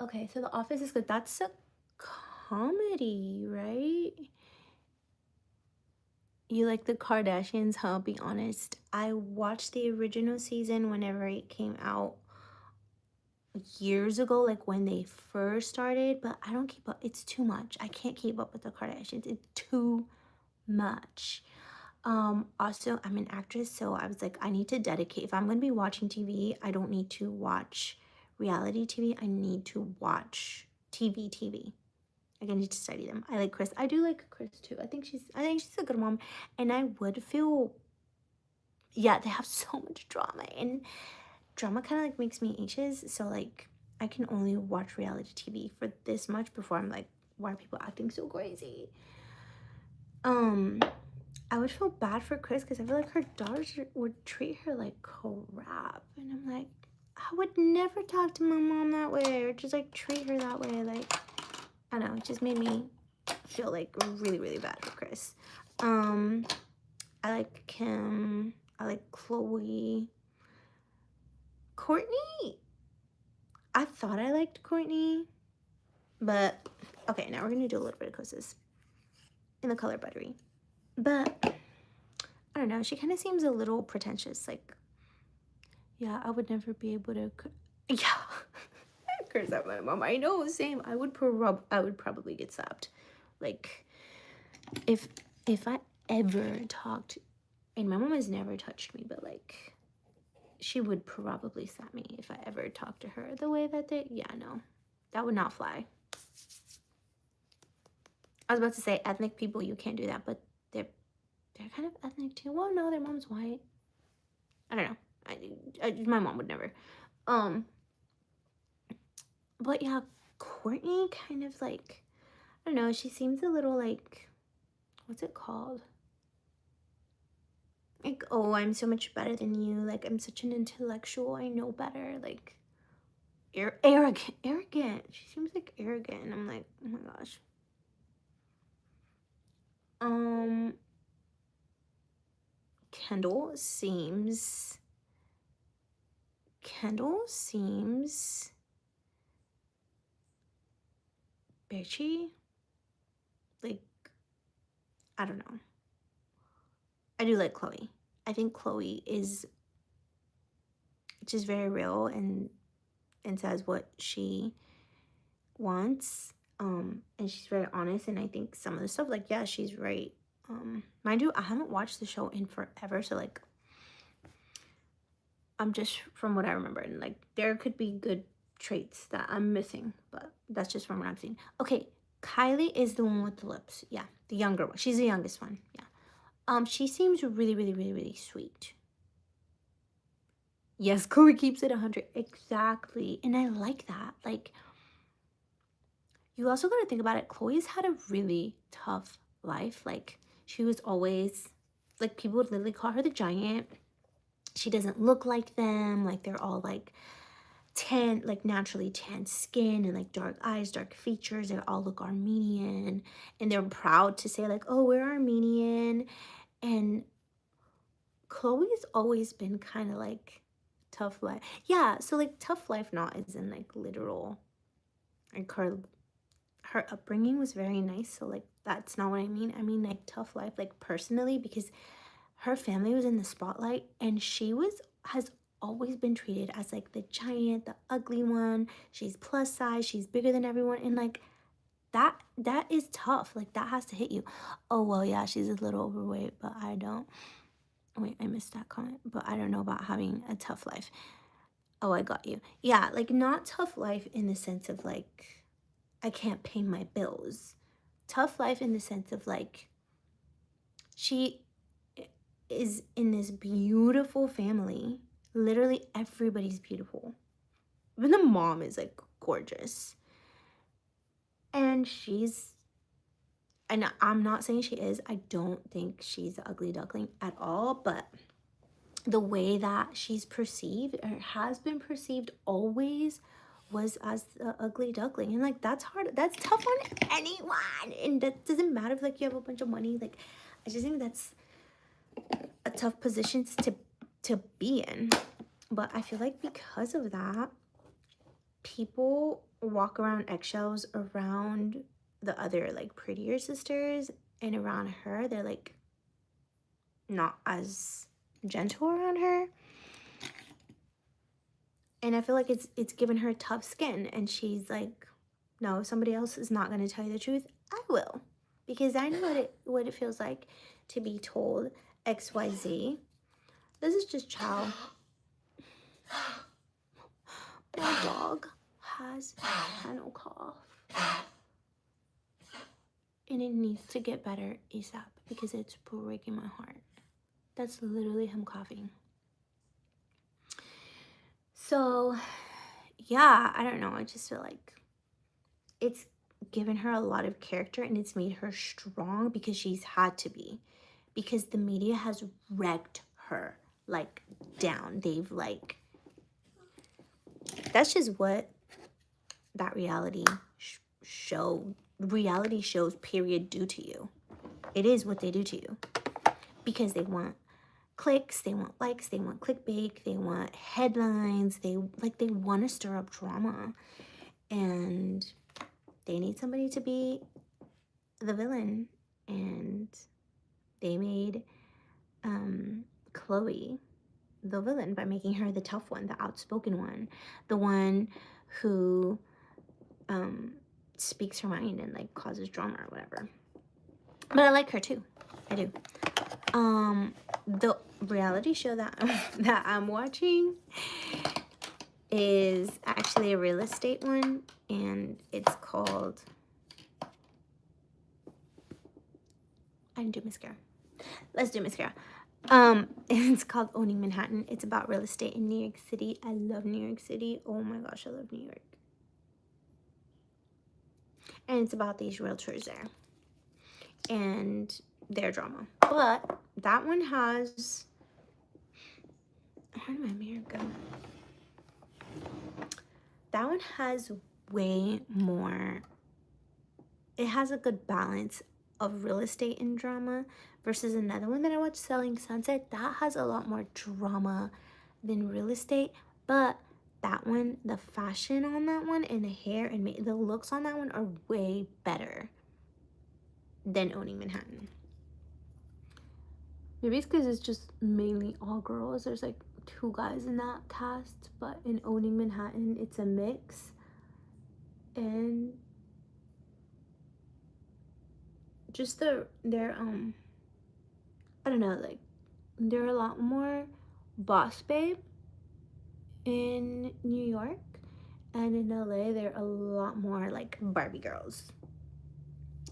Okay, so The Office is good. That's a comedy, right? You like the Kardashians, huh? Be honest. I watched the original season whenever it came out years ago, like when they first started, but I don't keep up. It's too much. I can't keep up with the Kardashians. It's too much. Also, I'm an actress, so I was like, I need to dedicate. If I'm going to be watching TV, I don't need to watch reality TV. I need to watch TV. Like, I need to study them. I like Chris. I do like Chris too. I think she's a good mom, and I would feel, yeah, they have so much drama, and drama kind of like makes me anxious. So like, I can only watch reality TV for this much before I'm like, why are people acting so crazy? I would feel bad for Chris because I feel like her daughters would treat her like crap. And I'm like, I would never talk to my mom that way or just like treat her that way. Like, I don't know, it just made me feel like really, really bad for Chris. I like Kim. I like Chloe. Courtney. I thought I liked Courtney. But, okay, now we're going to do a little bit of Kostas in the color Buttery. But I don't know, she kind of seems a little pretentious. Like, yeah, I would never be able to, yeah, I curse at my mom. I know, same. I would probably get slapped. Like, if I ever talked, and my mom has never touched me, but like, she would probably slap me if I ever talked to her the way that yeah, no, that would not fly. I was about to say ethnic people, you can't do that, but they're kind of ethnic too. Well, no, their mom's white. I don't know. My mom would never. But yeah, Courtney kind of like, I don't know, she seems a little like, what's it called? Like, oh, I'm so much better than you. Like, I'm such an intellectual. I know better. Like, arrogant. She seems like arrogant. And I'm like, oh my gosh. Kendall seems bitchy. Like, I don't know. I do like Chloe. I think Chloe is just very real and says what she wants. And she's very honest, and I think some of the stuff, like, yeah, she's right. Mind you, I haven't watched the show in forever, so like, I'm just from what I remember, and like, there could be good traits that I'm missing, but that's just from what I've seen. Okay, Kylie is the one with the lips. Yeah, the younger one. She's the youngest one. Yeah. She seems really, really, really, really sweet. Yes, Chloe keeps it 100. Exactly. And I like that. Like, you also got to think about it. Chloe's had a really tough life. Like, she was always like, people would literally call her the giant. She doesn't look like them. Like, they're all like tan, like naturally tan skin and like dark eyes, dark features. They all look Armenian, and they're proud to say like, oh, we're Armenian. And Chloe's always been kind of like tough life. Yeah, so like tough life, not as in like literal. Like her upbringing was very nice, so like that's not what I mean. I mean like tough life, like personally, because her family was in the spotlight, and has always been treated as like the giant, the ugly one. She's plus size, she's bigger than everyone, and like that is tough. Like that has to hit you. Oh well, yeah, she's a little overweight, but I don't. Wait, I missed that comment. But I don't know about having a tough life. Oh, I got you. Yeah, like not tough life in the sense of like I can't pay my bills. Tough life in the sense of like she is in this beautiful family. Literally everybody's beautiful. Even the mom is like gorgeous. And I'm not saying she is. I don't think she's the ugly duckling at all, but the way that she's perceived or has been perceived always was as the ugly duckling. And like that's hard, that's tough on anyone. And that doesn't matter if like you have a bunch of money. Like I just think that's a tough position to be in. But I feel like because of that, people walk around eggshells around the other like prettier sisters, and around her they're like not as gentle around her. And I feel like it's given her tough skin, and she's like, no, if somebody else is not going to tell you the truth, I will, because I know what it feels like to be told XYZ. This is just Chow. My dog has kennel cough, and it needs to get better ASAP because it's breaking my heart. That's literally him coughing. So yeah, I don't know, I just feel like it's given her a lot of character, and it's made her strong because she's had to be, because the media has wrecked her like down. They've like, that's just what that reality shows period do to you. It is what they do to you, because they want clicks, they want likes, they want clickbait, they want headlines, they want to stir up drama, and they need somebody to be the villain. And they made Chloe the villain by making her the tough one, the outspoken one, the one who speaks her mind and like causes drama or whatever. But I like her too. I do. The reality show that I'm watching is actually a real estate one, and it's called, I didn't do mascara. Let's do mascara. It's called Owning Manhattan. It's about real estate in New York City. I love New York City. Oh my gosh, I love New York. And it's about these realtors there and their drama. But that one has, where did my mirror go? That one has way more, it has a good balance of real estate and drama, versus another one that I watched, Selling Sunset. That has a lot more drama than real estate, but that one, the fashion on that one and the hair and the looks on that one are way better than Owning Manhattan. Maybe it's because it's just mainly all girls. There's like 2 guys in that cast, but in Owning Manhattan it's a mix. And just their I don't know, like they're a lot more boss babe in New York, and in LA they're a lot more like Barbie girls,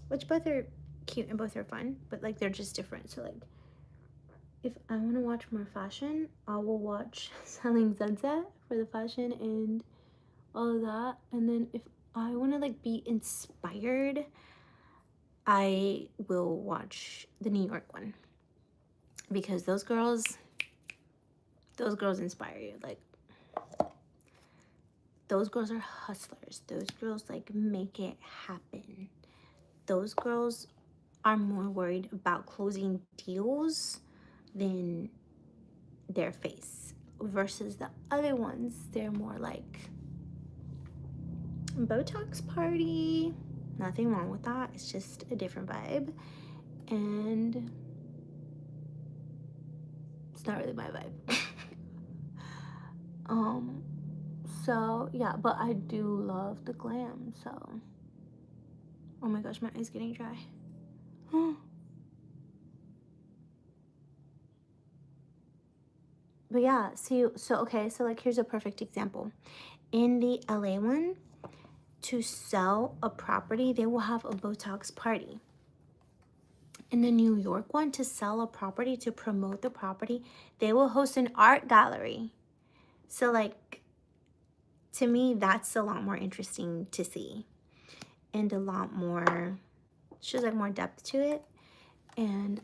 which both are cute and both are fun, but like they're just different. So like if I want to watch more fashion, I will watch Selling Sunset for the fashion and all of that. And then if I want to like be inspired, I will watch the New York one. because those girls inspire you. Like, those girls are hustlers. Those girls like make it happen. Those girls are more worried about closing deals than their face, versus the other ones, they're more like Botox party. Nothing wrong with that. It's just a different vibe. And it's not really my vibe. So yeah, but I do love the glam. So, oh my gosh, my eye's getting dry. But yeah, see, so okay, so like here's a perfect example. In the LA one, to sell a property, they will have a Botox party. In the New York one, to sell a property, to promote the property, they will host an art gallery. So like, to me, that's a lot more interesting to see, and a lot more, shows like more depth to it. And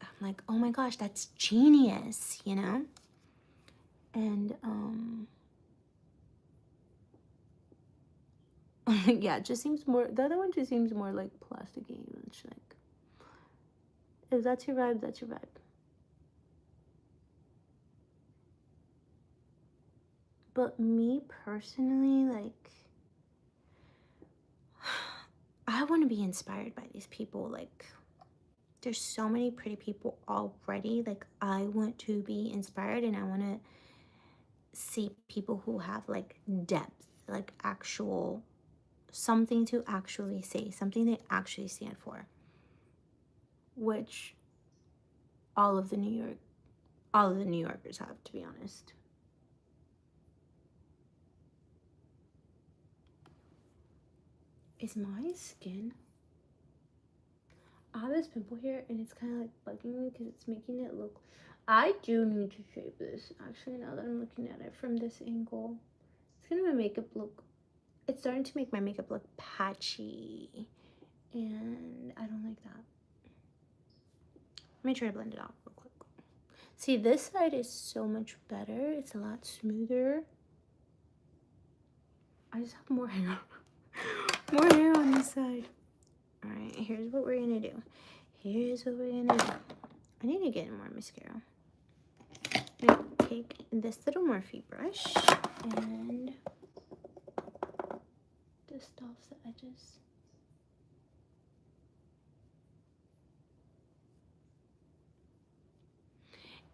I'm like, oh my gosh, that's genius, you know? And yeah, it just seems more, the other one just seems more like plasticky, which like, if that's your vibe, that's your vibe. But me personally, like, I want to be inspired by these people. Like, there's so many pretty people already. Like, I want to be inspired, and I want to see people who have like depth, like actual, something to actually say, something they actually stand for, which all of the New Yorkers have, to be honest. Is my skin, I have this pimple here and it's kind of like bugging me because it's making it look, I do need to shave this actually, now that I'm looking at it from this angle. It's gonna make my makeup look, it's starting to make my makeup look patchy, and I don't like that. Let me try to blend it out real quick. See, this side is so much better. It's a lot smoother. I just have more hair. More hair on this side. Alright, here's what we're gonna do. Here's what we're gonna do. I need to get more mascara. I'm gonna take this little Morphe brush and dust off the edges.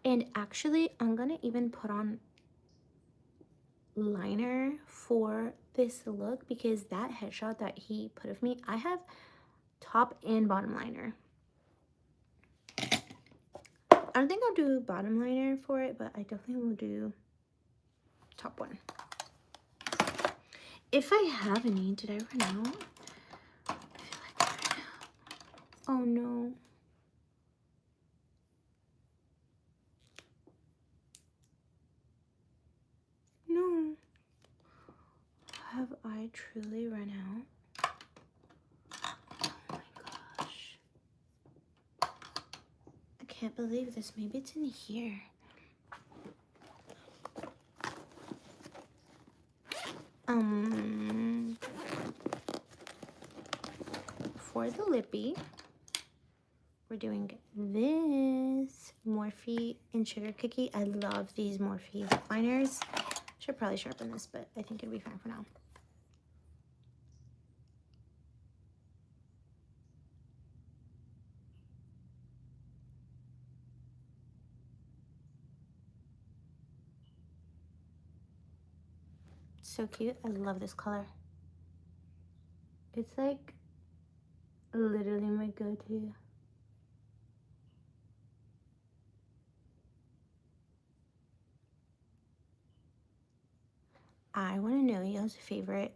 And actually, I'm gonna even put on liner for this look, because that headshot that he put of me, I have top and bottom liner. I don't think I'll do bottom liner for it, but I definitely will do top one. If I have any, did I run out? I feel like I ran out. Oh no. No. Have I truly run out? Oh my gosh. I can't believe this. Maybe it's in here. For the lippy, we're doing this Morphe and Sugar Cookie. I love these Morphe liners. Should probably sharpen this, but I think it'll be fine for now. So cute. I love this color. It's like literally my go-to. I want to know y'all's favorite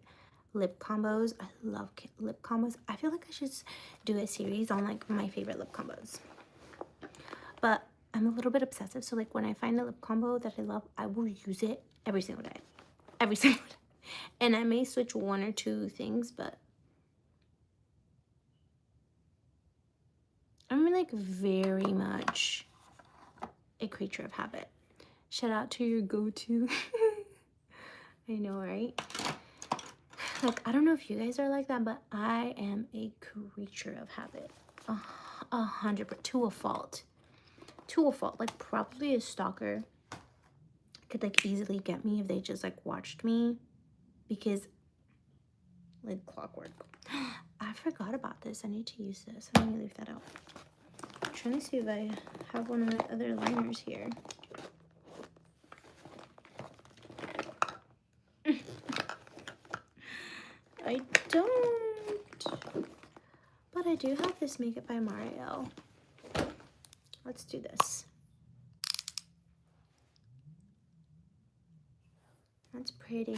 lip combos. I love lip combos. I feel like I should do a series on like my favorite lip combos. But I'm a little bit obsessive, so like when I find a lip combo that I love, I will use it every single day. Every single day. And I may switch one or two things, but I'm like very much a creature of habit. Shout out to your go-to. I know, right? Like, I don't know if you guys are like that, but I am a creature of habit. 100%, to a fault. To a fault. Like, probably a stalker could like easily get me if they just like watched me, because like clockwork. I forgot about this. I need to use this. Let me leave that out. I'm trying to see if I have one of my other liners here. I don't, but I do have this Makeup by Mario. Let's do this. That's pretty.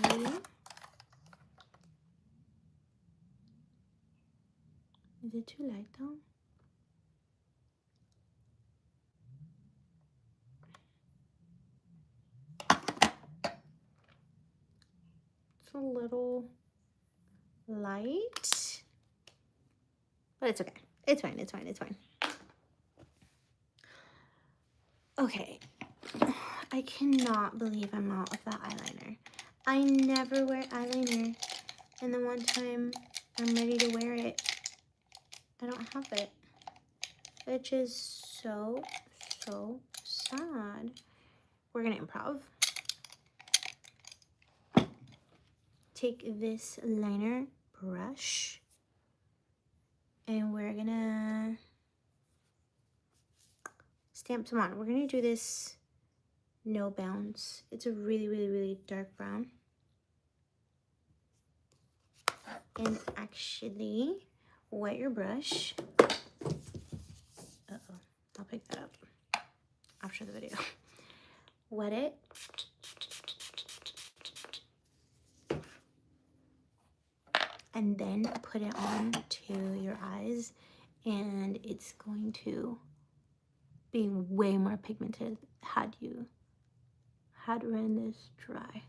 Is it too light though? It's a little light, but it's okay. It's fine, it's fine, it's fine. Okay, I cannot believe I'm out of that eyeliner. I never wear eyeliner, and the one time I'm ready to wear it, I don't have it, which is so sad. We're gonna improv. Take this liner brush, and we're gonna stamp some on. We're gonna do this No Bounce. It's a really dark brown. And actually, wet your brush. Uh-oh, I'll pick that up after the video. Wet it. And then put it on to your eyes, and it's going to be way more pigmented had you had ran this dry.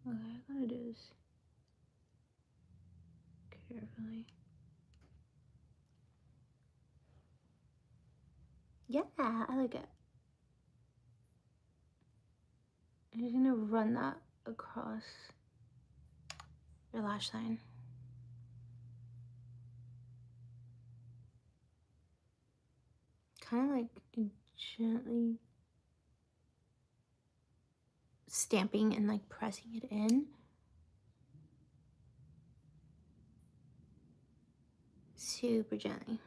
What I gotta do is carefully. Yeah, I like it. I'm just gonna run that across your lash line. Kind of like gently stamping and like pressing it in. Super gently.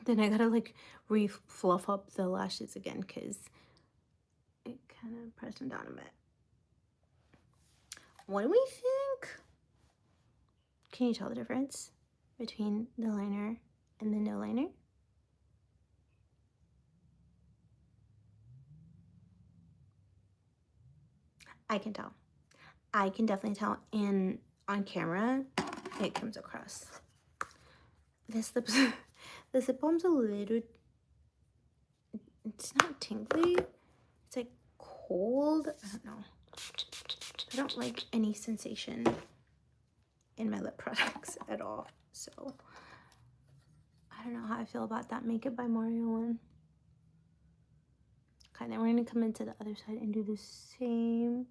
Then I gotta like re-fluff up the lashes again because it kind of pressed them down a bit. What do we think? Can you tell the difference between the liner and the no liner? I can tell. I can definitely tell, and on camera, it comes across. This lip balm's a little, it's not tingly, it's like cold. I don't know. I don't like any sensation in my lip products at all. So I don't know how I feel about that Makeup by Mario one. Okay, then we're gonna come into the other side and do the same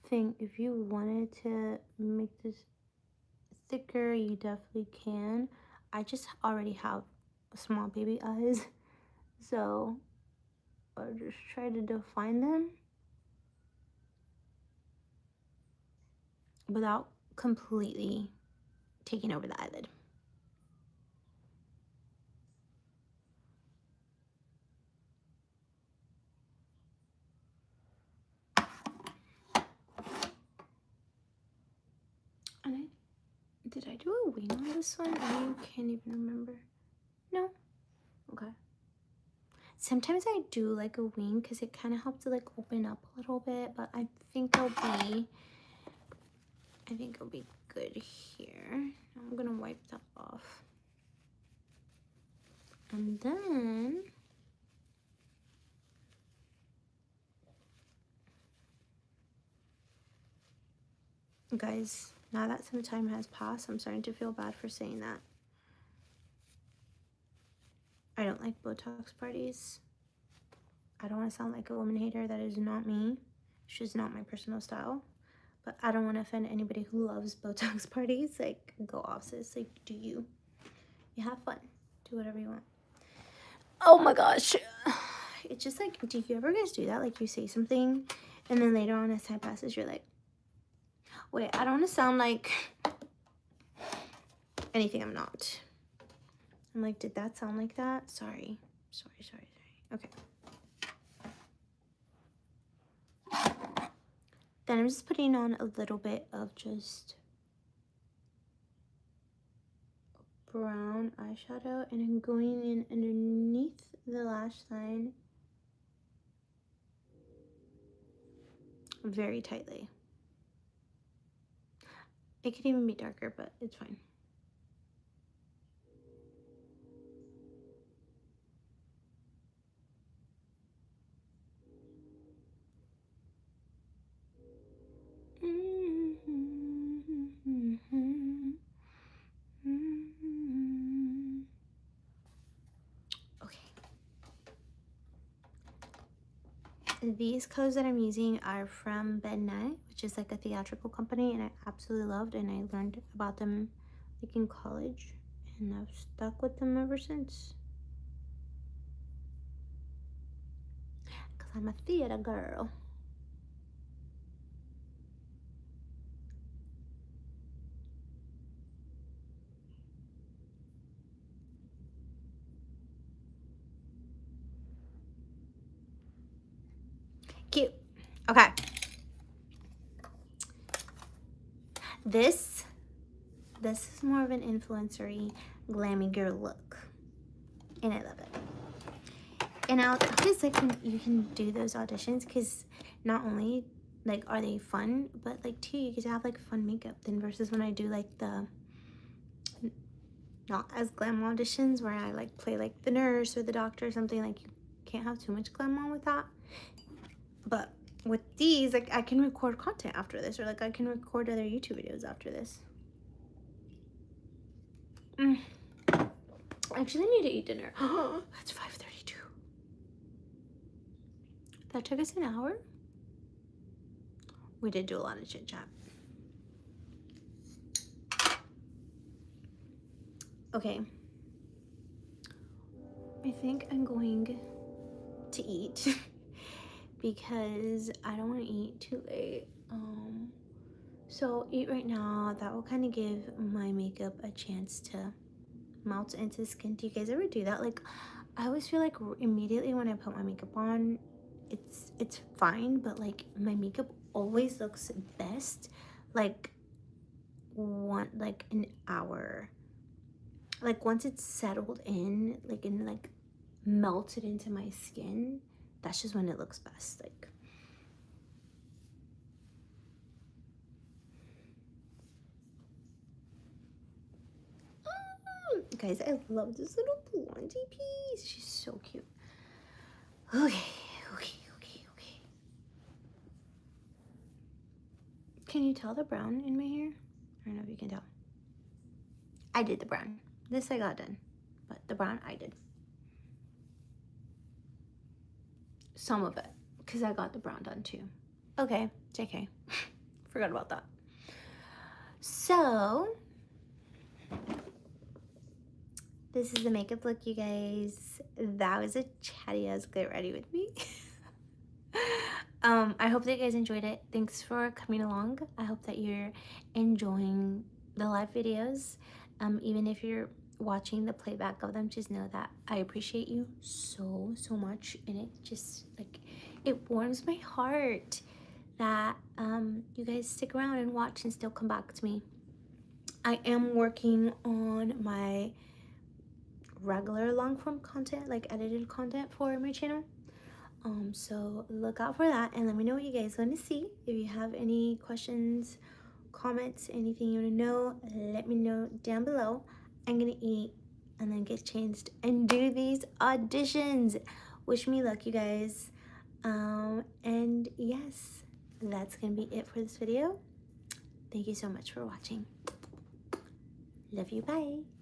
thing. If you wanted to make this thicker, you definitely can. I just already have small baby eyes, so I'll just try to define them without completely taking over the eyelid. And did I do a wing on this one? I can't even remember. No? Okay. Sometimes I do like a wing because it kind of helps to like open up a little bit, but I think it'll be good here. I'm gonna wipe that off. And then guys, now that some time has passed, I'm starting to feel bad for saying that. I don't like Botox parties. I don't want to sound like a woman hater. That is not me. It's just not my personal style. But I don't want to offend anybody who loves Botox parties. Like, go off, sis. Like, do you? You have fun. Do whatever you want. Oh my gosh. It's just like, do you ever guys do that? Like, you say something, and then later on as time passes, you're like, wait, I don't want to sound like anything I'm not. I'm like, did that sound like that? Sorry. Okay. Then I'm just putting on a little bit of just brown eyeshadow, and I'm going in underneath the lash line very tightly. It could even be darker, but it's fine. Okay. These colors that I'm using are from Night, which is like a theatrical company, and I absolutely loved, and I learned about them like in college, and I've stuck with them ever since. Because I'm a theater girl. Cute. Okay. This is more of an influencer-y, glammy girl look, and I love it. And I always like when you can do those auditions, because not only like are they fun, but like too, you get to have like fun makeup then, versus when I do like the not as glam auditions where I like play like the nurse or the doctor or something. Like, you can't have too much glam on with that. But with these, like, I can record content after this, or like I can record other YouTube videos after this. I actually need to eat dinner. That's 5:32. That took us an hour. We did do a lot of chit chat. Okay. I think I'm going to eat because I don't want to eat too late. So eat right now. That will kind of give my makeup a chance to melt into the skin. Do you guys ever do that? Like, I always feel like immediately when I put my makeup on, it's fine, but like my makeup always looks best like an hour. Like once it's settled in, like, and like melted into my skin, that's just when it looks best. Like, guys, I love this little blondie piece. She's so cute. Okay. Can you tell the brown in my hair? I don't know if you can tell. I did the brown. This I got done, but the brown I did. Some of it, because I got the brown done too. Okay, JK. Forgot about that. So, this is the makeup look, you guys. That was a chatty ass get ready with me. I hope that you guys enjoyed it. Thanks for coming along. I hope that you're enjoying the live videos. Even if you're watching the playback of them, just know that I appreciate you so much, and it just like, it warms my heart that you guys stick around and watch and still come back to me. I am working on my regular long form content, like edited content for my channel. So look out for that, and let me know what you guys want to see. If you have any questions comments, anything you want to know, let me know down below. I'm gonna eat and then get changed and do these auditions. Wish me luck, you guys. And yes, that's gonna be it for this video. Thank you so much for watching. Love you, bye.